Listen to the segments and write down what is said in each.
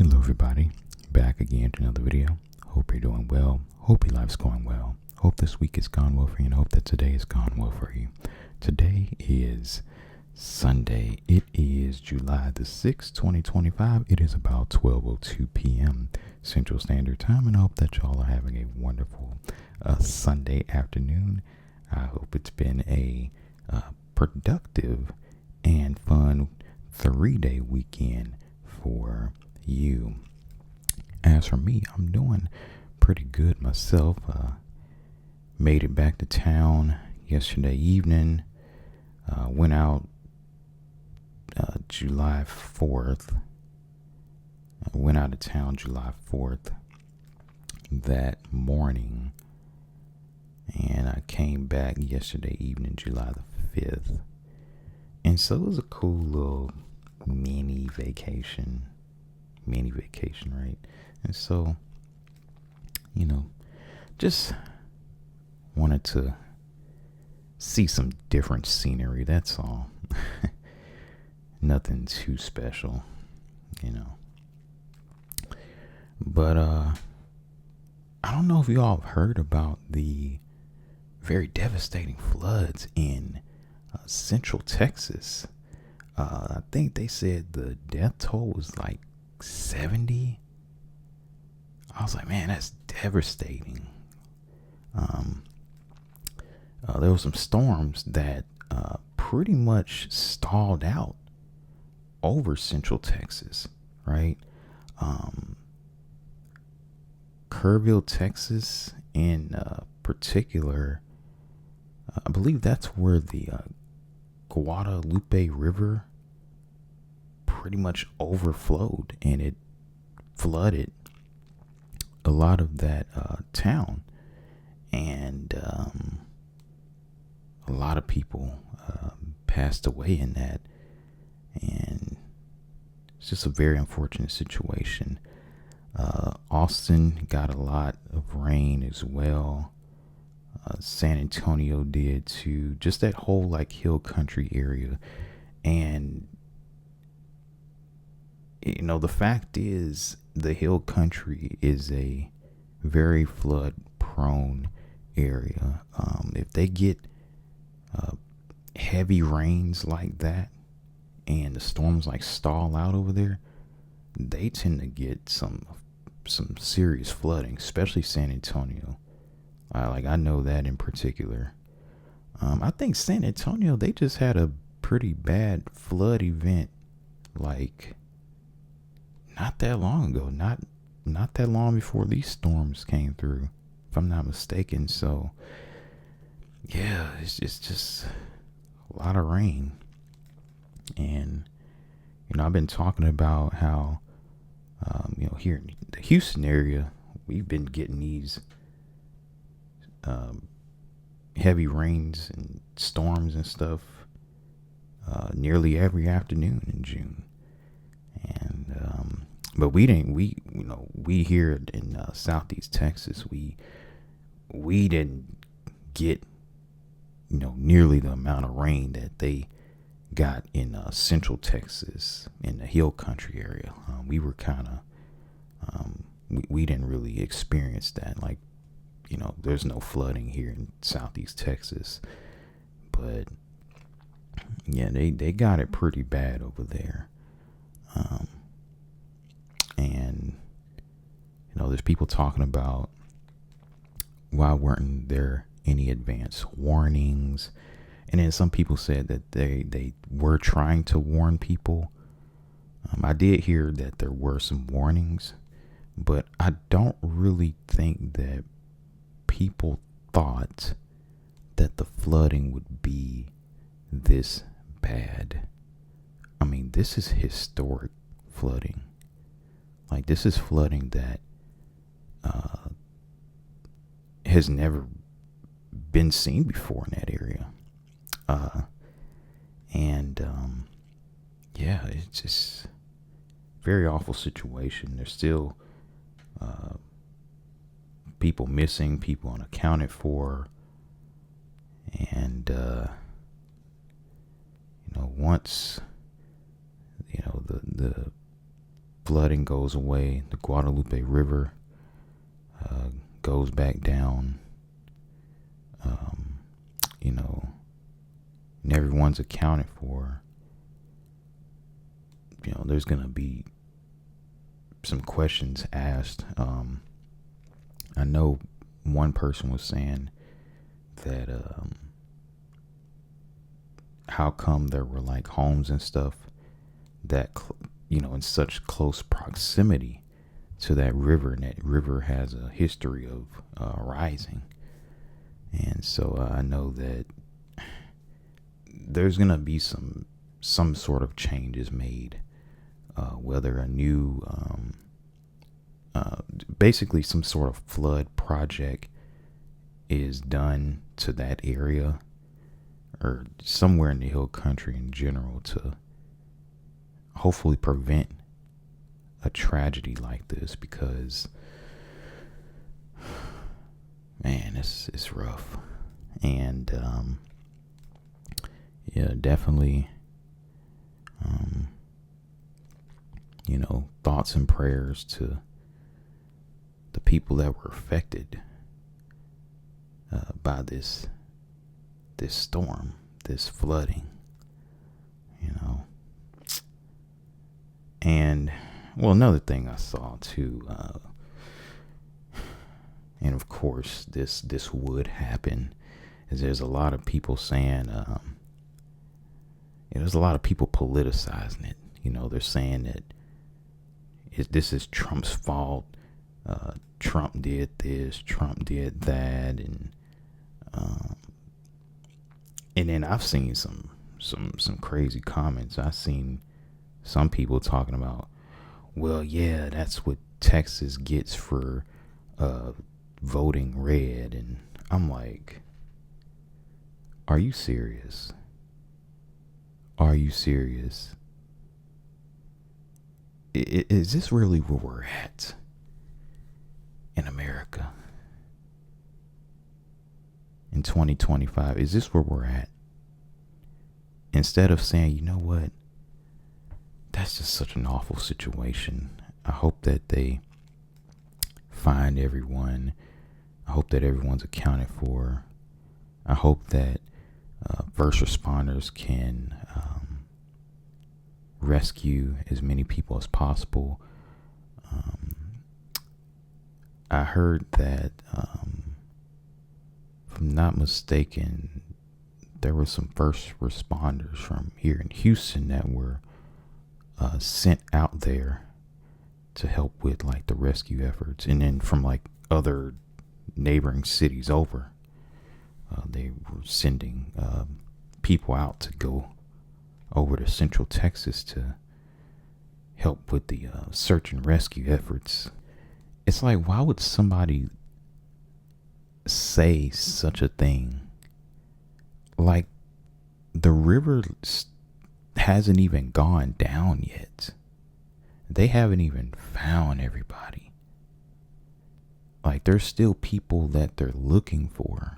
Hello everybody, back again to another video. Hope you're doing well, hope your life's going well, hope this week has gone well for you, and hope that today has gone well for you. Today is Sunday, it is July the 6th, 2025, it is about 12:02 p.m. Central Standard Time, and I hope that y'all are having a wonderful Sunday afternoon. I hope it's been a productive and fun 3-day weekend for you. As for me, I'm doing pretty good myself. Made it back to town yesterday evening. Went out July 4th. I went out of town July 4th that morning. And I came back yesterday evening, July the 5th. And so it was a cool little mini vacation, right? And so, just wanted to see some different scenery, that's all. Nothing too special, But, I don't know if you all have heard about the very devastating floods in Central Texas. I think they said the death toll was like 70. I was like, man, that's devastating. There were some storms that pretty much stalled out over Central Texas, right? Kerrville, Texas, in particular, I believe that's where the Guadalupe River pretty much overflowed, and it flooded a lot of that town, and a lot of people passed away in that, and it's just a very unfortunate situation. Austin got a lot of rain as well. San Antonio did too. Just that whole hill country area. And the fact is, the hill country is a very flood prone area. If they get heavy rains like that and the storms stall out over there, they tend to get some serious flooding, especially San Antonio. I know that in particular. I think San Antonio, they just had a pretty bad flood event not that long ago. Not that long before these storms came through, if I'm not mistaken. So yeah, it's just a lot of rain. And I've been talking about how here in the Houston area, we've been getting these heavy rains and storms and stuff nearly every afternoon in June. And but we here in Southeast Texas, we didn't get nearly the amount of rain that they got in Central Texas, in the hill country area. We were kind of we didn't really experience that. There's no flooding here in Southeast Texas, but yeah, they got it pretty bad over there. And there's people talking about, why weren't there any advance warnings? And then some people said that they were trying to warn people. I did hear that there were some warnings, but I don't really think that people thought that the flooding would be this bad. I mean, this is historic flooding. This is flooding that has never been seen before in that area. Yeah, it's just very awful situation. There's still people missing, people unaccounted for, and once the flooding goes away, the Guadalupe River goes back down, you know, and everyone's accounted for, you know, there's going to be some questions asked. I know one person was saying that how come there were like homes and stuff that, you know, in such close proximity to that river, and that river has a history of rising. And so I know that there's going to be some sort of changes made, whether a new, basically some sort of flood project is done to that area or somewhere in the hill country in general to hopefully prevent a tragedy like this, because man, it's rough. And yeah, definitely you know, thoughts and prayers to the people that were affected by this storm, this flooding, you know. And well, another thing I saw too, and of course this would happen, is there's a lot of people saying, there's a lot of people politicizing it. You know, they're saying that this is Trump's fault. Trump did this, Trump did that, and then I've seen some crazy comments. I've seen some people talking about, well, yeah, that's what Texas gets for voting red, and I'm like, are you serious? Are you serious? Is this really where we're at in America in 2025? Is this where we're at? Instead of saying, you know what, that's just such an awful situation. I hope that they find everyone. I hope that everyone's accounted for. I hope that first responders can rescue as many people as possible. I heard that, if I'm not mistaken, there were some first responders from here in Houston that were sent out there to help with like the rescue efforts, and then from like other neighboring cities over, they were sending people out to go over to Central Texas to help with the search and rescue efforts. It's like, why would somebody say such a thing? Like, the river hasn't even gone down yet. They haven't even found everybody. Like, there's still people that they're looking for.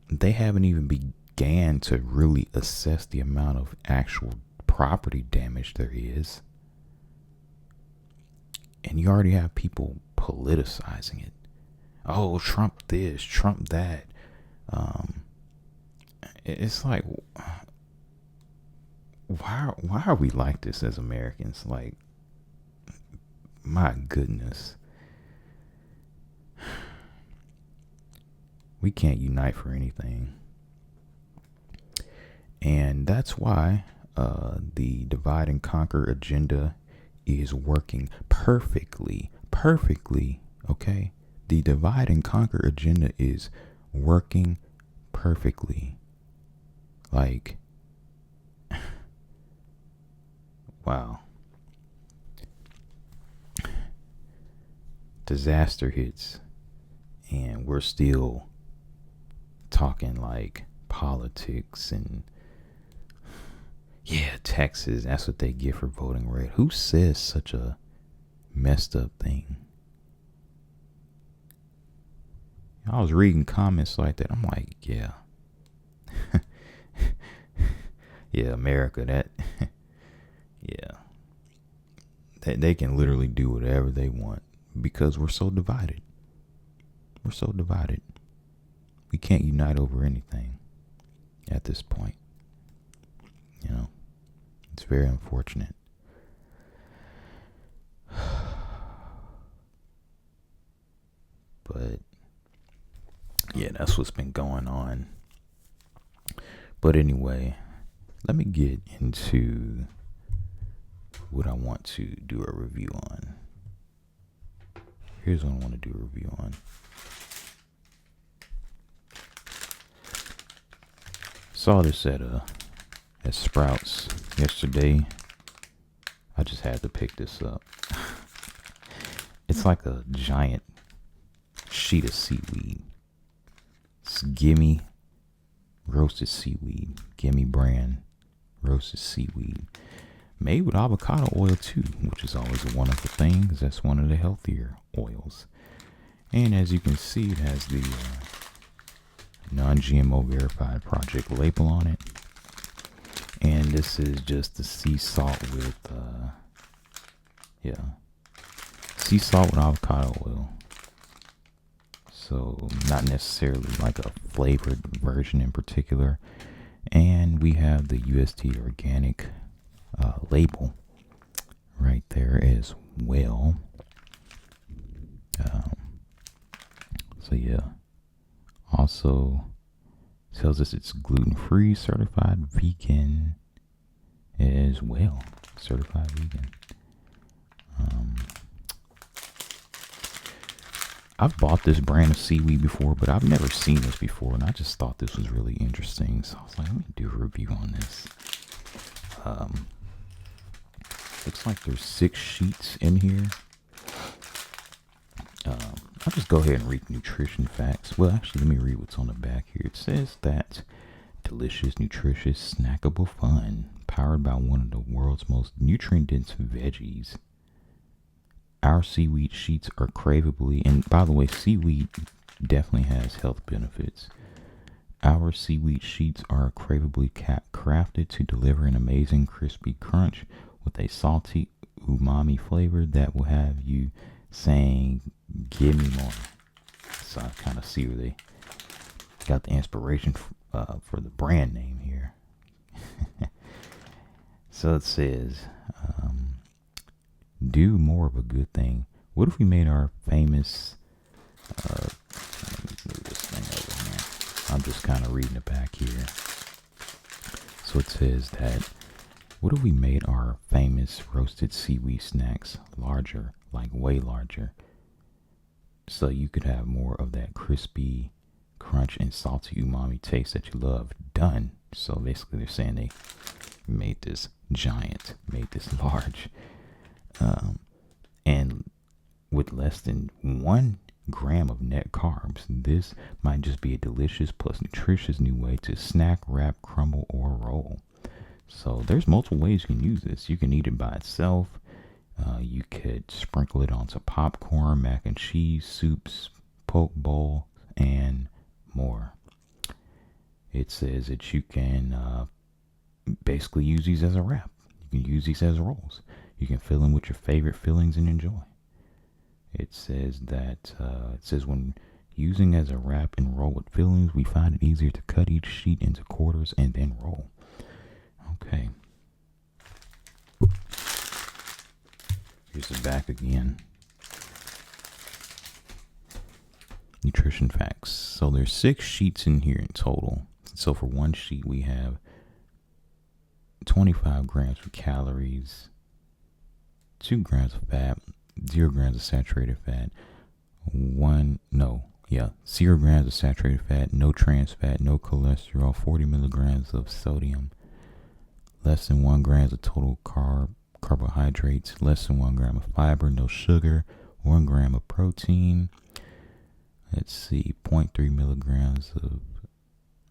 They haven't even began to really assess the amount of actual property damage there is. And you already have people politicizing it. Oh, Trump this, Trump that. It's like, why are we like this as Americans? Like, my goodness. We can't unite for anything. And that's why the divide and conquer agenda is working perfectly. Okay? The divide and conquer agenda is working perfectly. Like, wow. Disaster hits, and we're still talking like politics and, yeah, Texas, that's what they get for voting red. Who says such a messed up thing? I was reading comments like that. I'm like, yeah. Yeah, America, that, yeah. They can literally do whatever they want because we're so divided. We're so divided. We can't unite over anything at this point. It's very unfortunate. But yeah, that's what's been going on. But anyway, let me get into what I want to do a review on. Here's what I want to do a review on. Saw this at Sprouts yesterday. I just had to pick this up. It's like a giant sheet of seaweed. It's Gimme roasted seaweed. Gimme brand roasted seaweed. Made with avocado oil too, which is always a wonderful thing because that's one of the healthier oils. And as you can see, it has the non-GMO verified project label on it. And this is just the sea salt with sea salt with avocado oil. So not necessarily like a flavored version in particular. And we have the UST organic label right there as well. So yeah, also tells us it's gluten-free, certified vegan as well. Certified vegan. I've bought this brand of seaweed before, but I've never seen this before, and I just thought this was really interesting. So I was like, let me do a review on this. Looks like there's 6 sheets in here. I'll just go ahead and read nutrition facts. Well, actually, let me read what's on the back here. It says that delicious, nutritious, snackable fun, powered by one of the world's most nutrient-dense veggies. Our seaweed sheets are craveably, and by the way, seaweed definitely has health benefits. Our seaweed sheets are craveably crafted to deliver an amazing crispy crunch with a salty umami flavor that will have you saying, "Give me more." So I kind of see where they got the inspiration for the brand name here. So it says, do more of a good thing. What if we made our famous, let me move this thing over here. I'm just kind of reading it back here. So it says that, what if we made our famous roasted seaweed snacks larger, like way larger, so you could have more of that crispy crunch and salty umami taste that you love done. So basically they're saying they made this giant, made this large, and with less than 1 gram of net carbs. This might just be a delicious plus nutritious new way to snack, wrap, crumble, or roll. So there's multiple ways you can use this. You can eat it by itself. You could sprinkle it onto popcorn, mac and cheese, soups, poke bowl, and more. It says that you can basically use these as a wrap. You can use these as rolls. You can fill them with your favorite fillings and enjoy. It says that when using as a wrap and roll with fillings, we find it easier to cut each sheet into quarters and then roll. Okay. Here's the back again. Nutrition facts. So there's 6 sheets in here in total. So for one sheet we have 25 grams of calories, 2 grams of fat, 0 grams of saturated fat, 0 grams of saturated fat, no trans fat, no cholesterol, 40 milligrams of sodium, less than 1 grams of total carbohydrates, less than 1 gram of fiber, no sugar, 1 gram of protein. Let's see, 0.3 milligrams of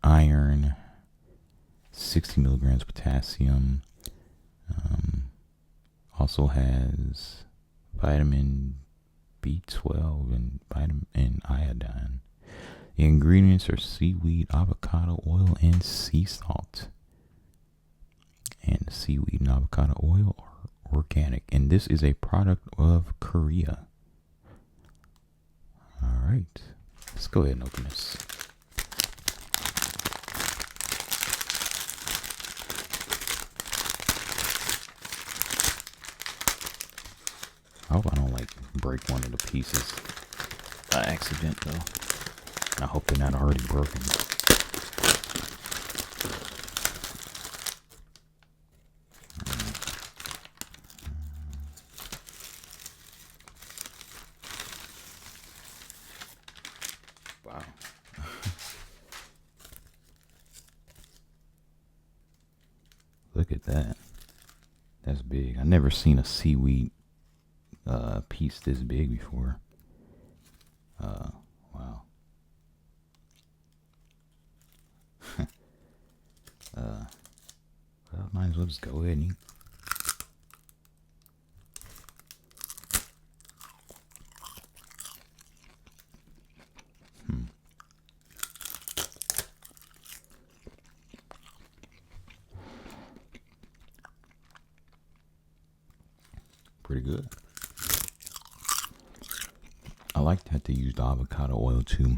iron, 60 milligrams potassium. Also has vitamin B12 and vitamin and iodine. The ingredients are seaweed, avocado oil, and sea salt. And the seaweed and avocado oil are organic, and this is a product of Korea. All right, let's go ahead and open this. I hope I don't like break one of the pieces by accident though. I hope they're not already broken. Wow. Look at that. That's big. I've never seen a seaweed piece this big before. Wow. Well, might as well just go ahead and eat. Pretty good. I like that they used avocado oil too.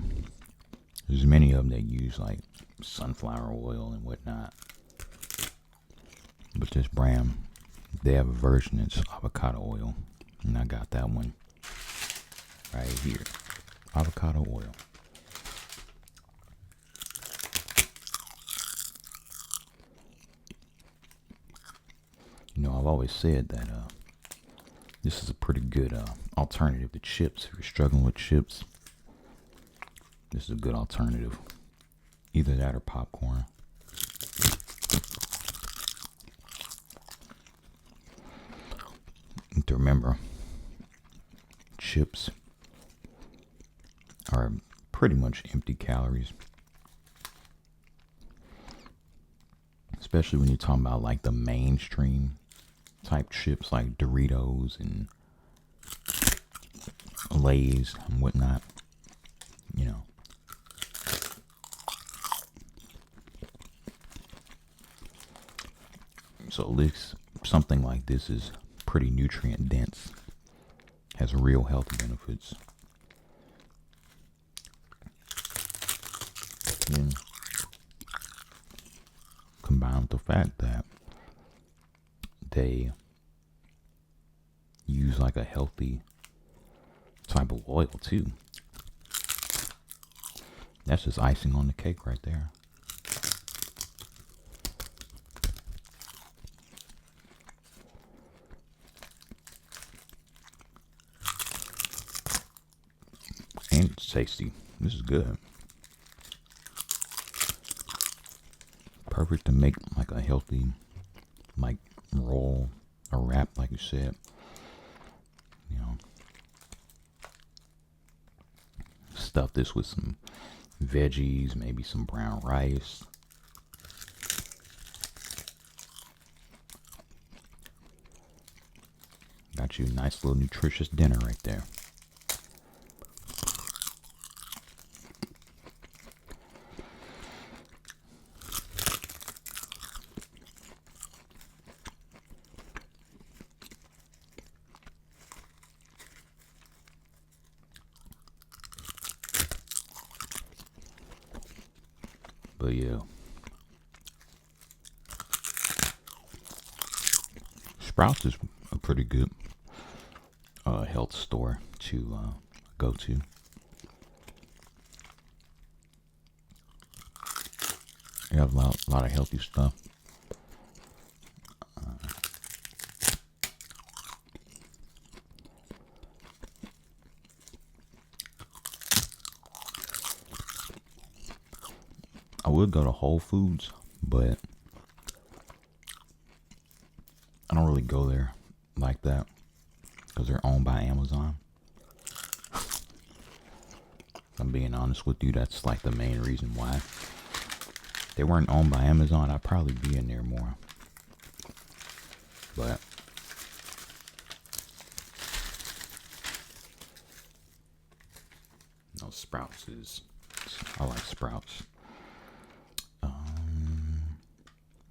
There's many of them that use like sunflower oil and whatnot. But this brand, they have a version that's avocado oil. And I got that one right here. Avocado oil. You know, I've always said that this is a pretty good alternative to chips. If you're struggling with chips, this is a good alternative. Either that or popcorn. And to remember, chips are pretty much empty calories. Especially when you're talking about like the mainstream type chips like Doritos and Lay's and whatnot, you know. So at least something like this is pretty nutrient dense, has real health benefits. And combined with the fact that they use like a healthy type of oil too. That's just icing on the cake right there. And it's tasty. This is good. Perfect to make like a healthy like roll or wrap, like you said. You know, stuff this with some veggies, maybe some brown rice. Got you a nice little nutritious dinner right there. But yeah, Sprouts is a pretty good health store to go to. They have a lot of healthy stuff. I would go to Whole Foods, but I don't really go there like that because they're owned by Amazon. If I'm being honest with you, that's like the main reason why. If they weren't owned by Amazon, I'd probably be in there more. But no, Sprouts is, I like Sprouts.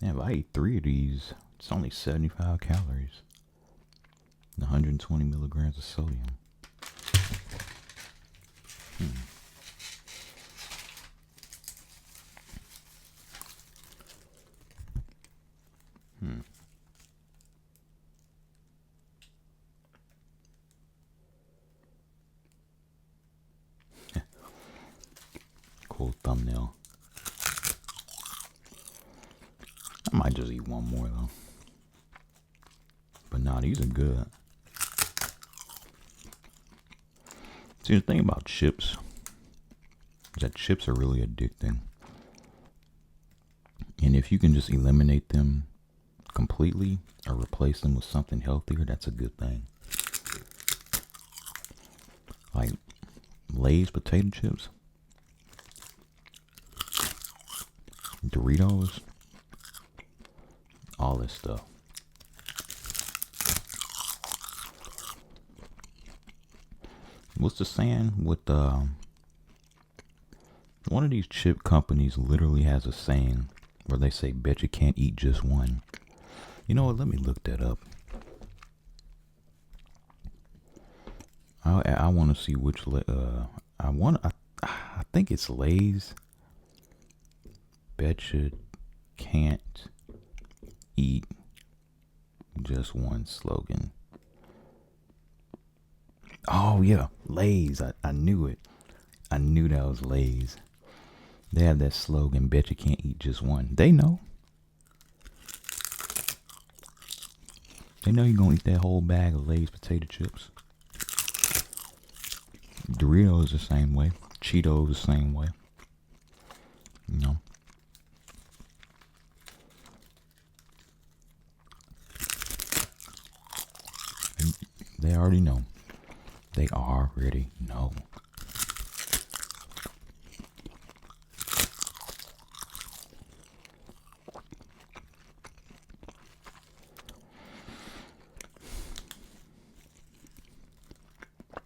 Yeah, if I eat 3 of these, it's only 75 calories. 120 milligrams of sodium. Cool thumbnail. I might just eat one more though. But nah, these are good. See, the thing about chips is that chips are really addicting. And if you can just eliminate them completely or replace them with something healthier, that's a good thing. Like Lay's potato chips, Doritos, all this stuff. What's the saying with one of these chip companies literally has a saying where they say, bet you can't eat just one. You know what? Let me look that up. I want to see which I think it's Lay's. Bet you can't eat just one slogan. Oh yeah, Lay's. I knew it. I knew that was Lay's. They have that slogan, bet you can't eat just one. They know. They know you're gonna eat that whole bag of Lay's potato chips. Doritos the same way. Cheetos the same way. You know. They already know. They already know.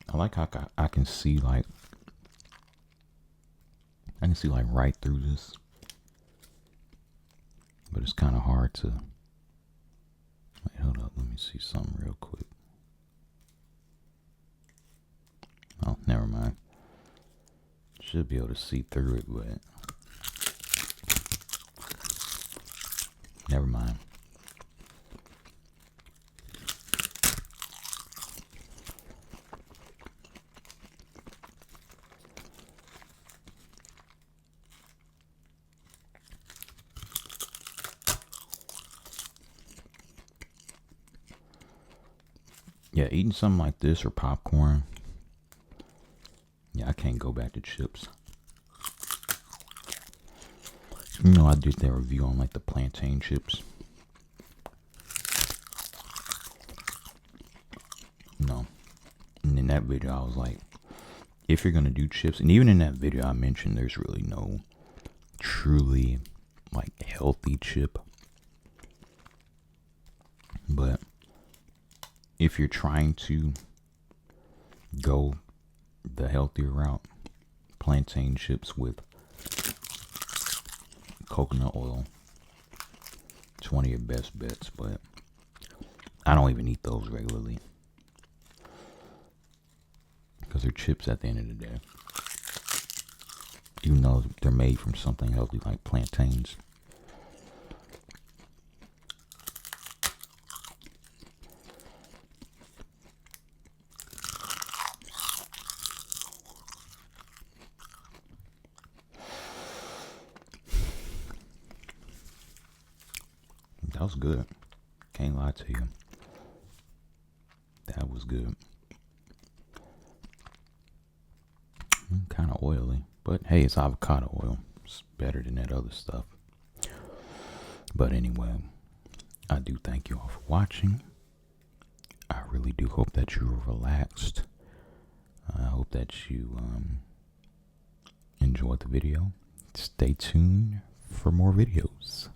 I like how I can see like right through this, but it's kind of hard to. Wait, hold up. Let me see something real quick. Oh, never mind. Should be able to see through it, but never mind. Yeah, eating something like this or popcorn. Yeah, I can't go back to chips. You know, I did that review on like the plantain chips. No. And in that video, I was like, if you're going to do chips, and even in that video, I mentioned there's really no truly like healthy chip. But if you're trying to go the healthier route, plantain chips with coconut oil, it's one of your best bets. But I don't even eat those regularly because they're chips at the end of the day, even though they're made from something healthy like plantains. That was good. Can't lie to you. That was good. Kind of oily. But hey, it's avocado oil. It's better than that other stuff. But anyway, I do thank you all for watching. I really do hope that you were relaxed. I hope that you enjoyed the video. Stay tuned for more videos.